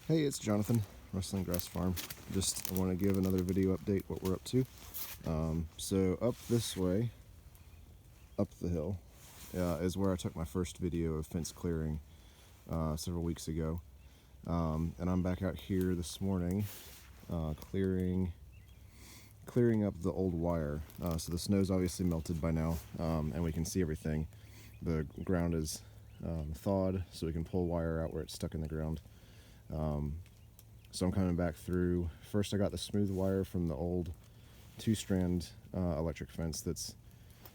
Hey, it's Jonathan, Rustling Grass Farm. Just want to give another video update what we're up to. So up this way, up the hill, is where I took my first video of fence clearing several weeks ago. And I'm back out here this morning clearing up the old wire. So the snow's obviously melted by now, and we can see everything. The ground is thawed, so we can pull wire out where it's stuck in the ground. So I'm coming back through. First I got the smooth wire from the old 2-strand electric fence that's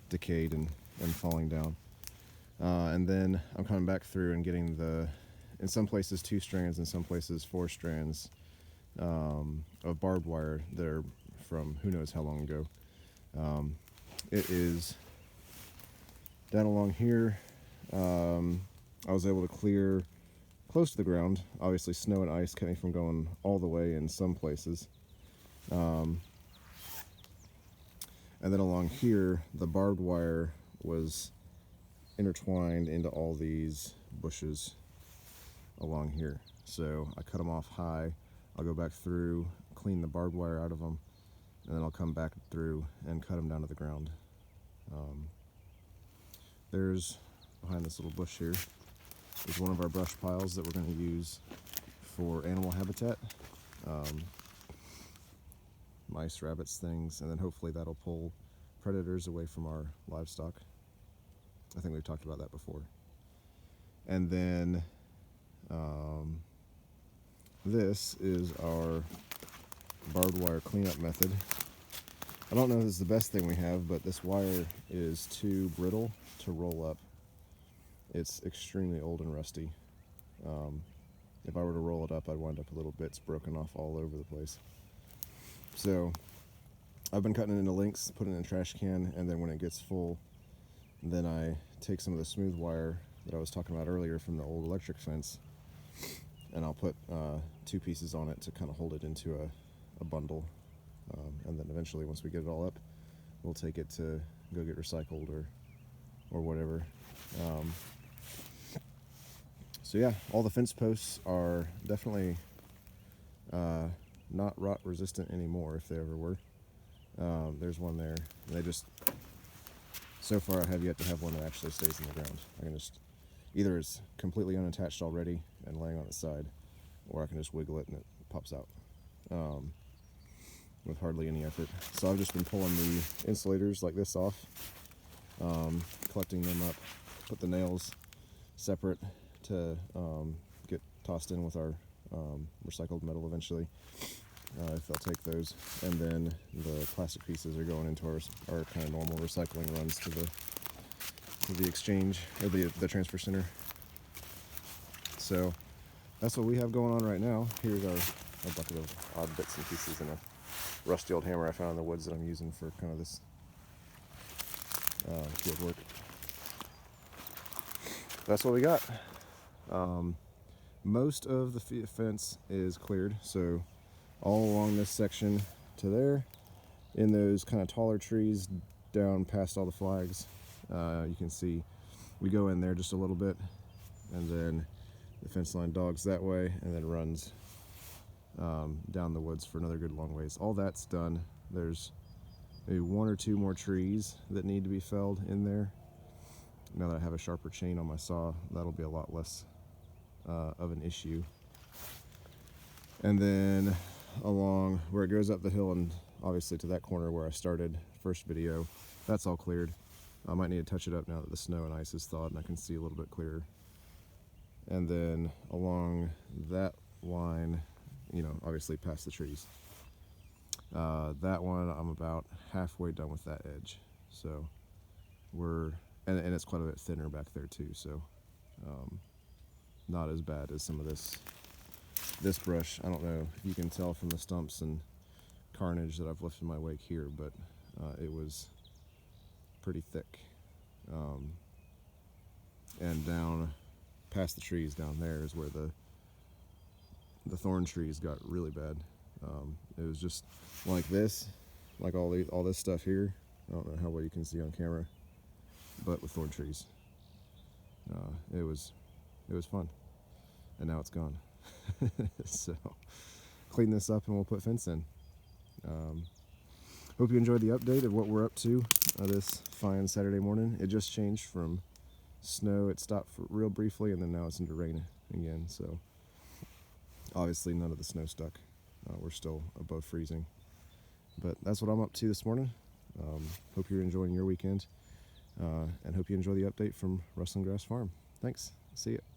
decayed and falling down. And then I'm coming back through and getting in some places 2 strands, in some places 4 strands of barbed wire that are from who knows how long ago. It is down along here. I was able to clear close to the ground. Obviously snow and ice kept me from going all the way in some places. And then along here, the barbed wire was intertwined into all these bushes along here. So I cut them off high. I'll go back through, clean the barbed wire out of them, and then I'll come back through and cut them down to the ground. There's, behind this little bush here, is one of our brush piles that we're going to use for animal habitat. Mice, rabbits, things, and then hopefully that'll pull predators away from our livestock. I think we've talked about that before. And then this is our barbed wire cleanup method. I don't know if this is the best thing we have, but this wire is too brittle to roll up. It's extremely old and rusty. If I were to roll it up, I'd wind up with little bits broken off all over the place. So I've been cutting it into lengths, putting it in a trash can, and then when it gets full, then I take some of the smooth wire that I was talking about earlier from the old electric fence, and I'll put 2 pieces on it to kind of hold it into a bundle. And then eventually, once we get it all up, we'll take it to go get recycled or whatever. So yeah, all the fence posts are definitely not rot resistant anymore, if they ever were. There's one there. So far I have yet to have one that actually stays in the ground. I can just, either it's completely unattached already and laying on its side, or I can just wiggle it and it pops out with hardly any effort. So I've just been pulling the insulators like this off, collecting them up, put the nails separate to get tossed in with our recycled metal eventually, if they'll take those. And then the plastic pieces are going into our kind of normal recycling runs to the exchange, or the transfer center. So that's what we have going on right now. Here's our bucket of odd bits and pieces and a rusty old hammer I found in the woods that I'm using for kind of this field work. That's what we got. Most of the fence is cleared, so all along this section to there, in those kind of taller trees down past all the flags, you can see we go in there just a little bit, and then the fence line dogs that way and then runs down the woods for another good long ways. All that's done. There's maybe 1 or 2 more trees that need to be felled in there. Now that I have a sharper chain on my saw, that'll be a lot less of an issue. And then along where it goes up the hill, and obviously to that corner where I started first video, that's all cleared. I might need to touch it up now that the snow and ice is thawed and I can see a little bit clearer. And then along that line, obviously past the trees, that one I'm about halfway done with that edge. So and it's quite a bit thinner back there too, so not as bad as some of this brush. I don't know if you can tell from the stumps and carnage that I've left in my wake here, but it was pretty thick. And down past the trees down there is where the thorn trees got really bad. It was just like this, like all this stuff here. I don't know how well you can see on camera, but with thorn trees. It was fun, and now it's gone. So clean this up and we'll put fence in. Hope you enjoyed the update of what we're up to this fine Saturday morning. It just changed from snow. It stopped for real briefly, and then now it's into rain again. So obviously none of the snow stuck. We're still above freezing. But that's what I'm up to this morning. Hope you're enjoying your weekend, and hope you enjoy the update from Rustling Grass Farm. Thanks. See ya.